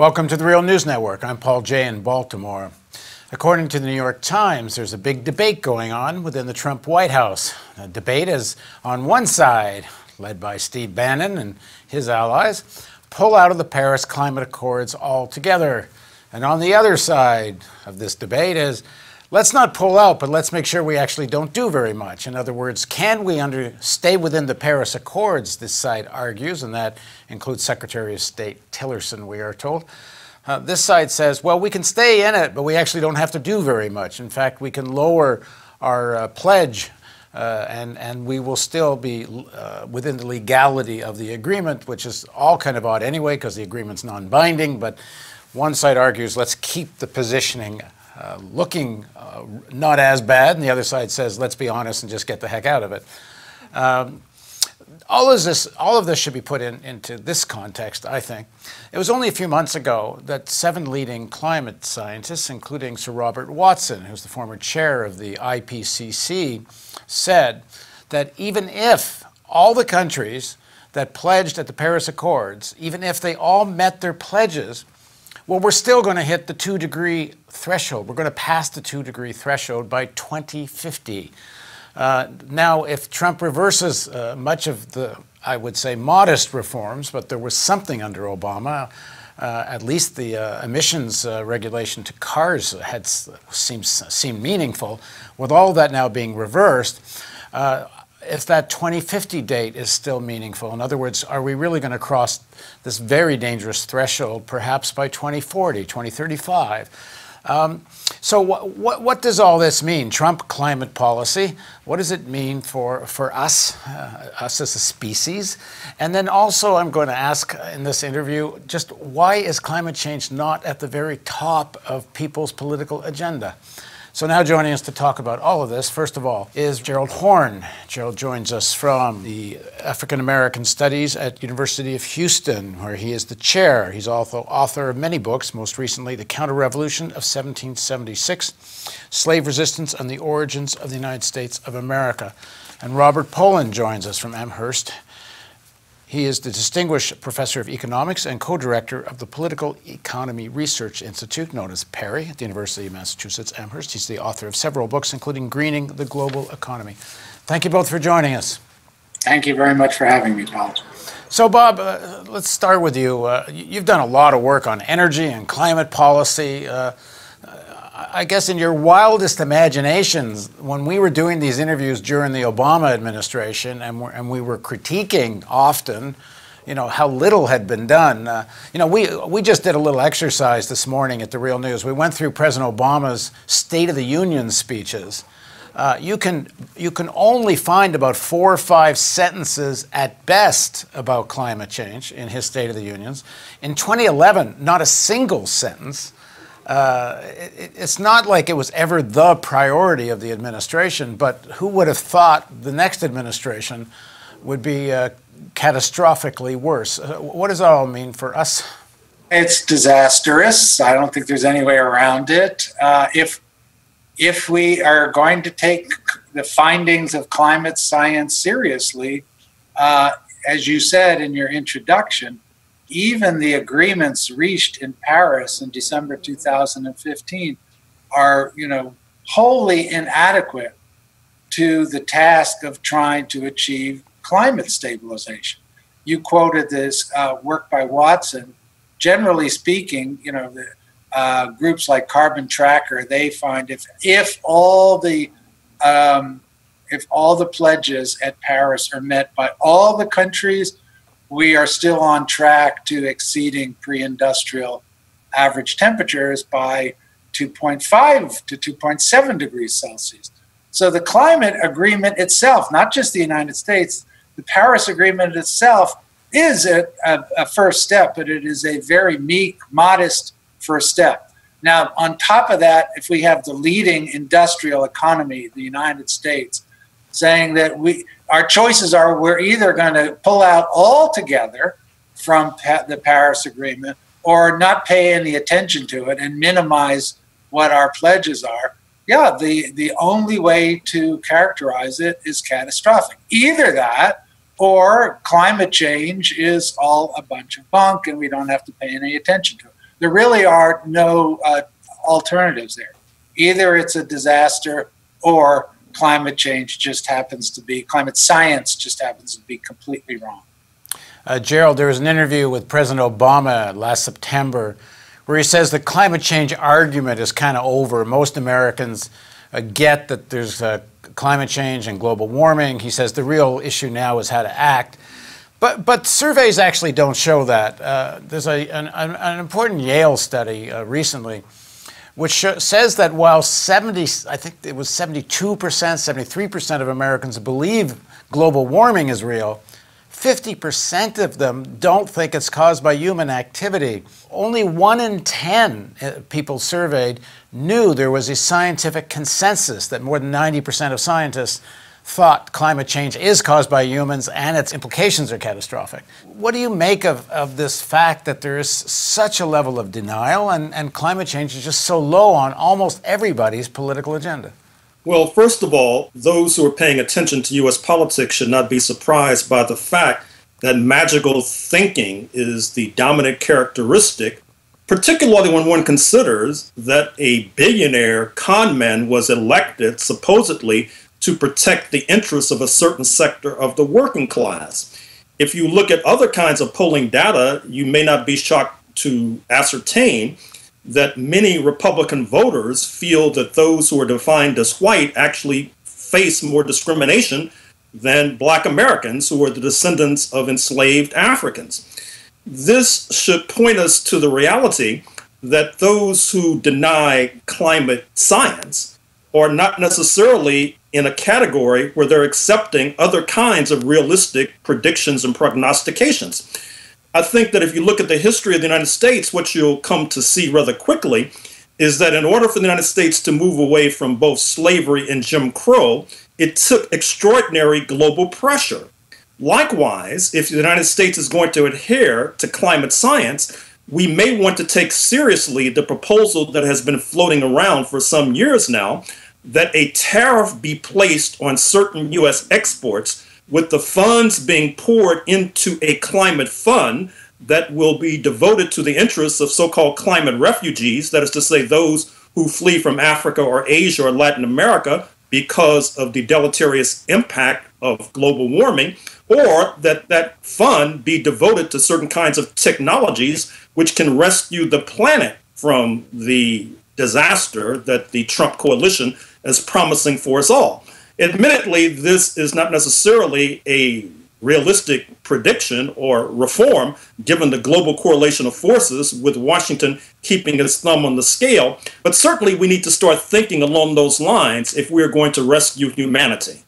Welcome to the Real News Network. I'm Paul Jay in Baltimore. According to the New York Times, there's a big debate going on within the Trump White House. The debate is on one side, led by Steve Bannon and his allies, pull out of the Paris Climate Accords altogether. And on the other side of this debate is, let's not pull out, but let's make sure we actually don't do very much. In other words, can we stay within the Paris Accords, this side argues, and that includes Secretary of State Tillerson, we are told. This side says, well, we can stay in it, but we actually don't have to do very much. In fact, we can lower our pledge, and we will still be within the legality of the agreement, which is all kind of odd anyway, because the agreement's non-binding. But one side argues, let's keep the positioning looking not as bad, and the other side says, let's be honest and just get the heck out of it. All of this should be put into this context, I think. It was only a few months ago that 7 leading climate scientists, including Sir Robert Watson, who's the former chair of the IPCC, said that even if all the countries that pledged at the Paris Accords, even if they all met their pledges, well, we're still going to hit the 2-degree threshold. We're going to pass the 2-degree threshold by 2050. Now, if Trump reverses much of the, I would say, modest reforms, but there was something under Obama, at least the emissions regulation to cars seemed meaningful. With all that now being reversed, if that 2050 date is still meaningful, in other words, are we really going to cross this very dangerous threshold perhaps by 2040, 2035? So what does all this mean? Trump climate policy, what does it mean for us as a species? And then also I'm going to ask in this interview, just why is climate change not at the very top of people's political agenda? So now joining us to talk about all of this, first of all, is Gerald Horne. Gerald joins us from the African American Studies at University of Houston, where he is the chair. He's also author of many books, most recently The Counter-Revolution of 1776, Slave Resistance and the Origins of the United States of America. And Robert Pollin joins us from Amherst. He is the Distinguished Professor of Economics and co-director of the Political Economy Research Institute, known as PERI, at the University of Massachusetts, Amherst. He's the author of several books, including Greening the Global Economy. Thank you both for joining us. Thank you very much for having me, Paul. So, Bob, let's start with you. You've done a lot of work on energy and climate policy. I guess in your wildest imaginations, when we were doing these interviews during the Obama administration and we were critiquing often, you know, how little had been done. You know, we just did a little exercise this morning at the Real News. We went through President Obama's State of the Union speeches. You can only find about 4 or 5 sentences at best about climate change in his State of the Unions. In 2011, not a single sentence. It's not like it was ever the priority of the administration, but who would have thought the next administration would be catastrophically worse? What does that all mean for us? It's disastrous. I don't think there's any way around it. If we are going to take the findings of climate science seriously, as you said in your introduction, even the agreements reached in Paris in December 2015 are, wholly inadequate to the task of trying to achieve climate stabilization. You quoted this work by Watson. Generally speaking, the groups like Carbon Tracker, they find if all the pledges at Paris are met by all the countries, we are still on track to exceeding pre-industrial average temperatures by 2.5 to 2.7 degrees Celsius. So the climate agreement itself, not just the United States, the Paris Agreement itself is a first step, but it is a very meek, modest first step. Now, on top of that, if we have the leading industrial economy, the United States, saying that our choices are we're either going to pull out altogether from the Paris Agreement or not pay any attention to it and minimize what our pledges are. Yeah, the only way to characterize it is catastrophic. Either that or climate change is all a bunch of bunk and we don't have to pay any attention to it. there really are no alternatives there. Either it's a disaster or climate change just happens to be, climate science just happens to be completely wrong. Gerald, there was an interview with President Obama last September where he says the climate change argument is kind of over. Most Americans get that there's climate change and global warming. He says the real issue now is how to act. But surveys actually don't show that. There's an important Yale study recently which says that while 72%, 73% of Americans believe global warming is real, 50% of them don't think it's caused by human activity. Only 1 in 10 people surveyed knew there was a scientific consensus that more than 90% of scientists thought climate change is caused by humans and its implications are catastrophic. What do you make of this fact that there is such a level of denial and climate change is just so low on almost everybody's political agenda? Well, first of all, those who are paying attention to U.S. politics should not be surprised by the fact that magical thinking is the dominant characteristic, particularly when one considers that a billionaire con man was elected supposedly to protect the interests of a certain sector of the working class. If you look at other kinds of polling data, you may not be shocked to ascertain that many Republican voters feel that those who are defined as white actually face more discrimination than Black Americans who are the descendants of enslaved Africans. This should point us to the reality that those who deny climate science are not necessarily in a category where they're accepting other kinds of realistic predictions and prognostications. I think that if you look at the history of the United States, what you'll come to see rather quickly is that in order for the United States to move away from both slavery and Jim Crow, it took extraordinary global pressure. Likewise, if the United States is going to adhere to climate science, we may want to take seriously the proposal that has been floating around for some years now, that a tariff be placed on certain U.S. exports with the funds being poured into a climate fund that will be devoted to the interests of so-called climate refugees, that is to say those who flee from Africa or Asia or Latin America because of the deleterious impact of global warming, or that that fund be devoted to certain kinds of technologies which can rescue the planet from the disaster that the Trump coalition is promising for us all. Admittedly, this is not necessarily a realistic prediction or reform, given the global correlation of forces with Washington keeping its thumb on the scale. But certainly we need to start thinking along those lines if we're going to rescue humanity.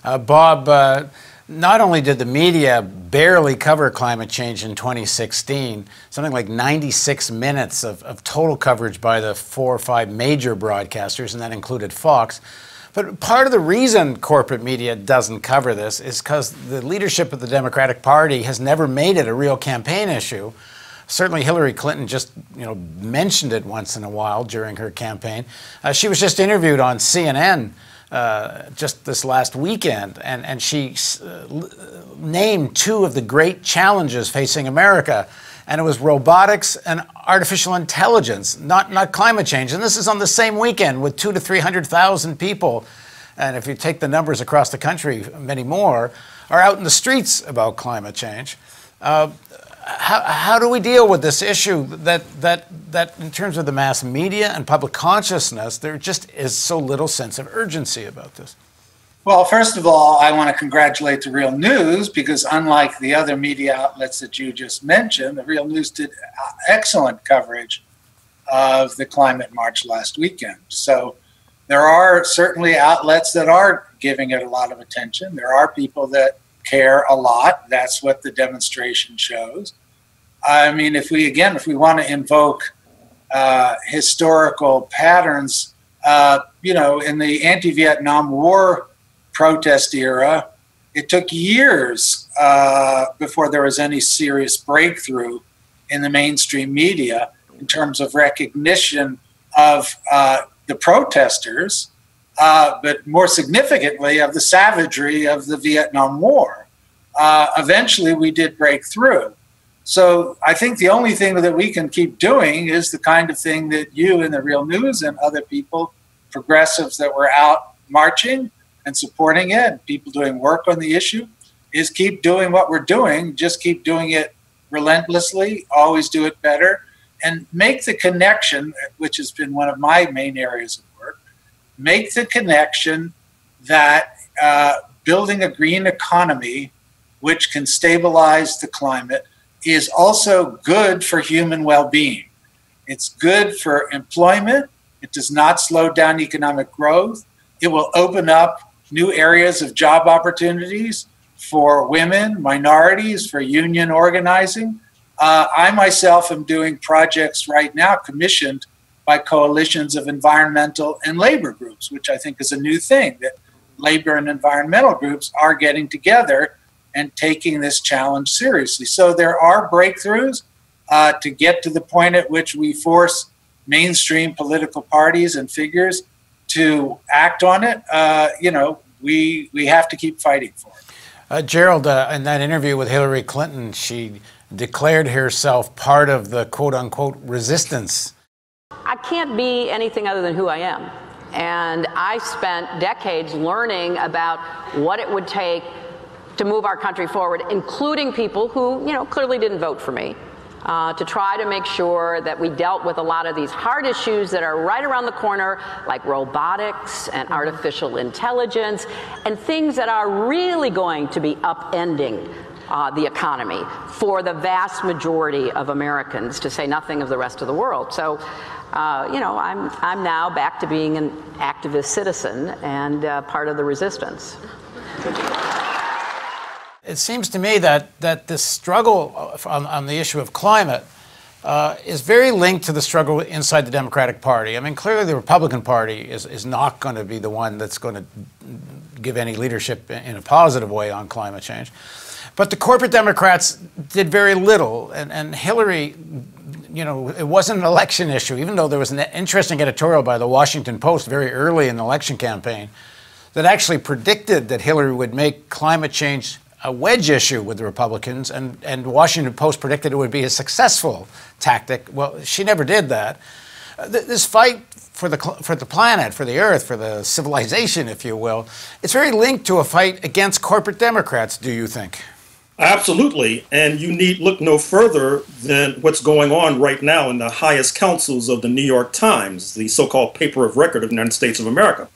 Bob, not only did the media barely cover climate change in 2016, something like 96 minutes of total coverage by the 4 or 5 major broadcasters, and that included Fox. But part of the reason corporate media doesn't cover this is because the leadership of the Democratic Party has never made it a real campaign issue. Certainly Hillary Clinton just mentioned it once in a while during her campaign. She was just interviewed on CNN just this last weekend, and she named 2 of the great challenges facing America, and it was robotics and artificial intelligence, not climate change. And this is on the same weekend with 200,000 to 300,000 people, and if you take the numbers across the country, many more are out in the streets about climate change. How do we deal with this issue that in terms of the mass media and public consciousness, there just is so little sense of urgency about this? Well, first of all, I want to congratulate the Real News, because unlike the other media outlets that you just mentioned, the Real News did excellent coverage of the climate march last weekend. So there are certainly outlets that are giving it a lot of attention. There are people that care a lot. That's what the demonstration shows. I mean, if we want to invoke historical patterns, in the anti-Vietnam War protest era, it took years before there was any serious breakthrough in the mainstream media in terms of recognition of the protesters, but more significantly of the savagery of the Vietnam War. Eventually we did break through. So I think the only thing that we can keep doing is the kind of thing that you in the Real News and other people, progressives that were out marching and supporting it, people doing work on the issue, is keep doing what we're doing, just keep doing it relentlessly, always do it better, and make the connection, which has been one of my main areas of work, make the connection that building a green economy which can stabilize the climate is also good for human well-being. It's good for employment. It does not slow down economic growth. It will open up new areas of job opportunities for women, minorities, for union organizing. I myself am doing projects right now commissioned by coalitions of environmental and labor groups, which I think is a new thing, that labor and environmental groups are getting together and taking this challenge seriously. So there are breakthroughs to get to the point at which we force mainstream political parties and figures to act on it. We have to keep fighting for it. Gerald, in that interview with Hillary Clinton, she declared herself part of the quote-unquote resistance. I can't be anything other than who I am. And I spent decades learning about what it would take to move our country forward, including people who, clearly didn't vote for me, to try to make sure that we dealt with a lot of these hard issues that are right around the corner, like robotics and artificial intelligence, and things that are really going to be upending the economy for the vast majority of Americans, to say nothing of the rest of the world. So, I'm now back to being an activist citizen and part of the resistance. It seems to me that this struggle on the issue of climate is very linked to the struggle inside the Democratic Party. I mean, clearly the Republican Party is not going to be the one that's going to give any leadership in a positive way on climate change. But the corporate Democrats did very little, and Hillary, it wasn't an election issue, even though there was an interesting editorial by the Washington Post very early in the election campaign that actually predicted that Hillary would make climate change a wedge issue with the Republicans, and Washington Post predicted it would be a successful tactic. Well, she never did that. This fight for the planet, for the Earth, for the civilization, if you will, it's very linked to a fight against corporate Democrats, do you think? Absolutely, and you need look no further than what's going on right now in the highest councils of the New York Times, the so-called paper of record of the United States of America.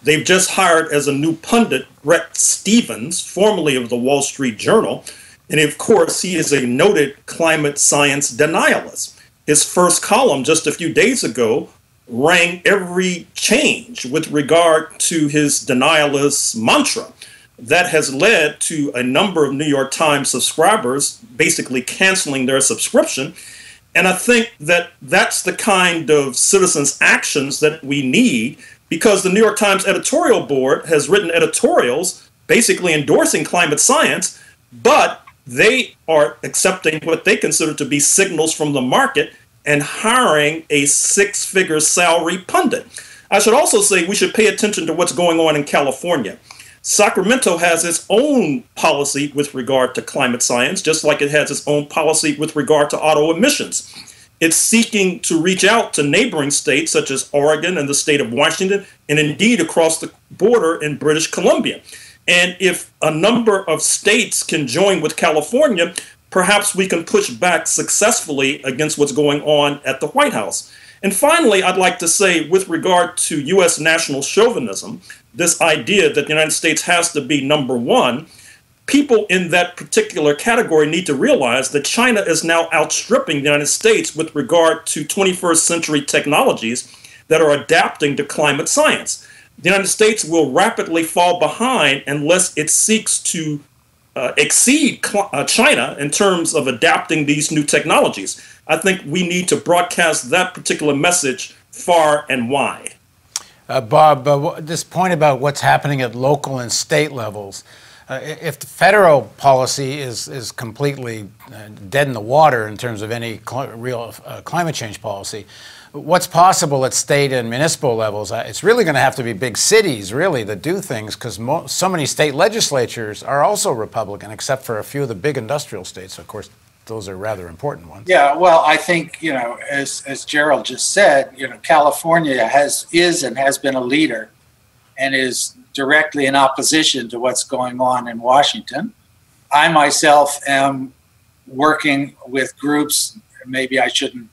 They've just hired as a new pundit Bret Stephens, formerly of the Wall Street Journal, and of course he is a noted climate science denialist. His first column just a few days ago rang every change with regard to his denialist mantra. That has led to a number of New York Times subscribers basically canceling their subscription. And I think that that's the kind of citizens' actions that we need, because the New York Times editorial board has written editorials basically endorsing climate science, but they are accepting what they consider to be signals from the market and hiring a six-figure salary pundit. I should also say we should pay attention to what's going on in California. Sacramento has its own policy with regard to climate science, just like it has its own policy with regard to auto emissions. It's seeking to reach out to neighboring states such as Oregon and the state of Washington, and indeed across the border in British Columbia. And if a number of states can join with California, perhaps we can push back successfully against what's going on at the White House. And finally, I'd like to say, with regard to U.S. national chauvinism, this idea that the United States has to be number one, people in that particular category need to realize that China is now outstripping the United States with regard to 21st century technologies that are adapting to climate science. The United States will rapidly fall behind unless it seeks to exceed China in terms of adapting these new technologies. I think we need to broadcast that particular message far and wide. Bob, this point about what's happening at local and state levels, if the federal policy is completely dead in the water in terms of any real climate change policy, what's possible at state and municipal levels, it's really going to have to be big cities, really, that do things, because so many state legislatures are also Republican, except for a few of the big industrial states, of course. those are rather important ones. Yeah, well, I think, as Gerald just said, California is and has been a leader and is directly in opposition to what's going on in Washington. I myself am working with groups, maybe I shouldn't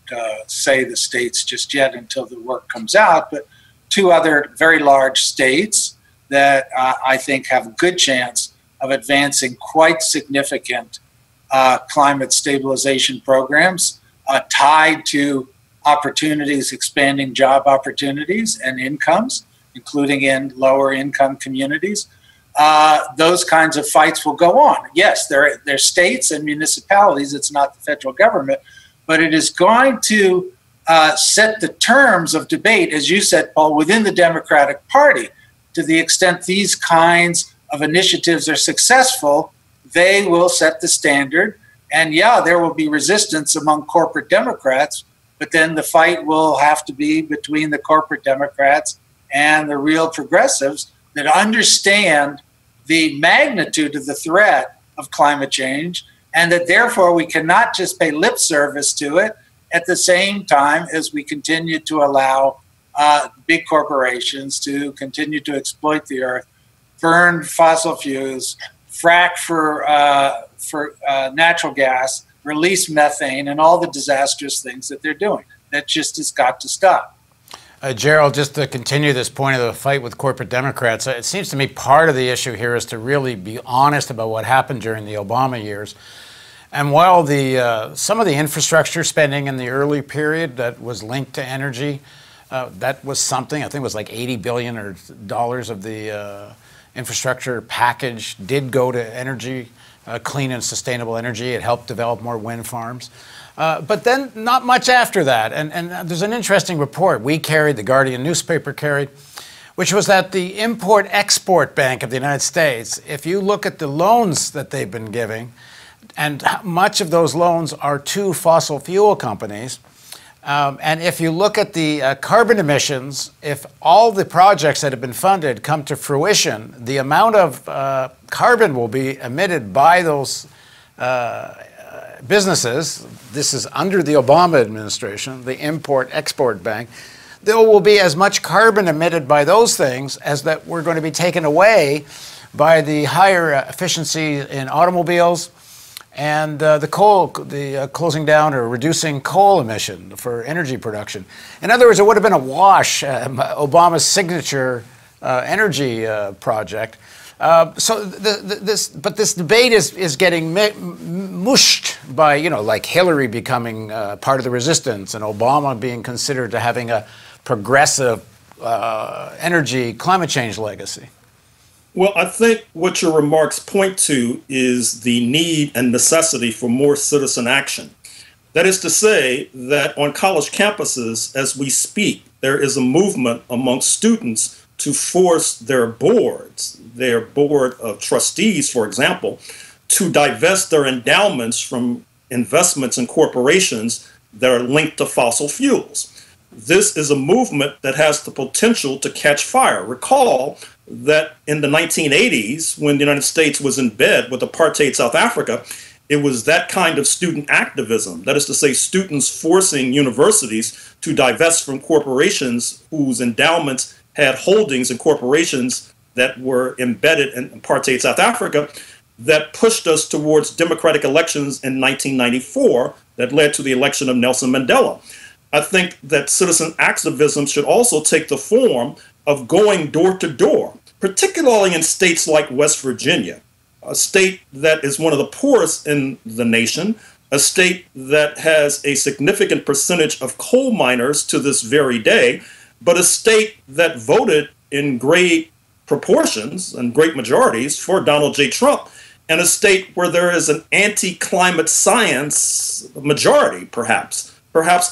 say the states just yet until the work comes out, but 2 other very large states that I think have a good chance of advancing quite significant climate stabilization programs tied to opportunities, expanding job opportunities and incomes, including in lower income communities. Those kinds of fights will go on. Yes, they're states and municipalities. It's not the federal government, but it is going to set the terms of debate, as you said, Paul, within the Democratic Party. To the extent these kinds of initiatives are successful, they will set the standard. And yeah, there will be resistance among corporate Democrats, but then the fight will have to be between the corporate Democrats and the real progressives that understand the magnitude of the threat of climate change, and that therefore we cannot just pay lip service to it at the same time as we continue to allow big corporations to continue to exploit the earth, burn fossil fuels, frack for natural gas, release methane, and all the disastrous things that they're doing. That just has got to stop. Gerald, just to continue this point of the fight with corporate Democrats, it seems to me part of the issue here is to really be honest about what happened during the Obama years. And while some of the infrastructure spending in the early period that was linked to energy, that was something, I think it was like $80 billion of the infrastructure package did go to energy, clean and sustainable energy. It helped develop more wind farms. But then not much after that. And there's an interesting report we carried, the Guardian newspaper carried, which was that the Import-Export Bank of the United States, if you look at the loans that they've been giving, and much of those loans are to fossil fuel companies, and if you look at the carbon emissions, if all the projects that have been funded come to fruition, the amount of carbon will be emitted by those businesses. This is under the Obama administration, the Import-Export Bank. There will be as much carbon emitted by those things as that we're going to be taken away by the higher efficiency in automobiles and the closing down or reducing coal emission for energy production. In other words, it would have been a wash, Obama's signature energy project. But this debate is getting mushed by, like Hillary becoming part of the resistance and Obama being considered to having a progressive energy climate change legacy. Well, I think what your remarks point to is the need and necessity for more citizen action. That is to say that on college campuses, as we speak, there is a movement among students to force their boards, their board of trustees, for example, to divest their endowments from investments in corporations that are linked to fossil fuels. This is a movement that has the potential to catch fire. Recall that in the 1980s, when the United States was in bed with apartheid South Africa, it was that kind of student activism, that is to say, students forcing universities to divest from corporations whose endowments had holdings in corporations that were embedded in apartheid South Africa, that pushed us towards democratic elections in 1994 that led to the election of Nelson Mandela. I think that citizen activism should also take the form of going door to door, particularly in states like West Virginia, a state that is one of the poorest in the nation, a state that has a significant percentage of coal miners to this very day, but a state that voted in great proportions and great majorities for Donald J. Trump, and a state where there is an anti-climate science majority, perhaps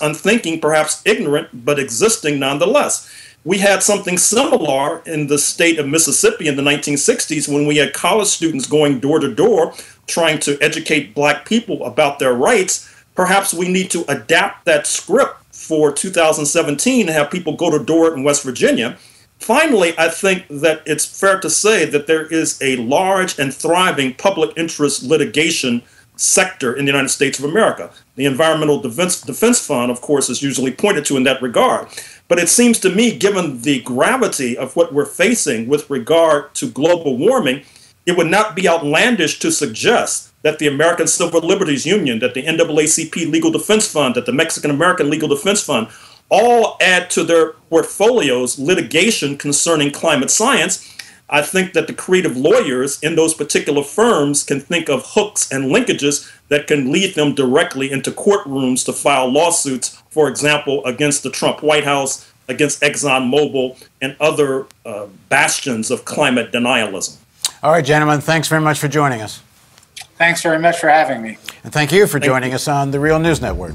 unthinking, perhaps ignorant, but existing nonetheless. We had something similar in the state of Mississippi in the 1960s when we had college students going door to door trying to educate Black people about their rights. Perhaps we need to adapt that script for 2017 and have people go to door in West Virginia. Finally, I think that it's fair to say that there is a large and thriving public interest litigation sector in the United States of America. The Environmental Defense Fund, of course, is usually pointed to in that regard. But it seems to me, given the gravity of what we're facing with regard to global warming, it would not be outlandish to suggest that the American Civil Liberties Union, that the NAACP Legal Defense Fund, that the Mexican American Legal Defense Fund, all add to their portfolios litigation concerning climate science. I think that the creative lawyers in those particular firms can think of hooks and linkages that can lead them directly into courtrooms to file lawsuits, for example, against the Trump White House, against ExxonMobil, and other bastions of climate denialism. All right, gentlemen, thanks very much for joining us. Thanks very much for having me. And thank you for joining us on the Real News Network.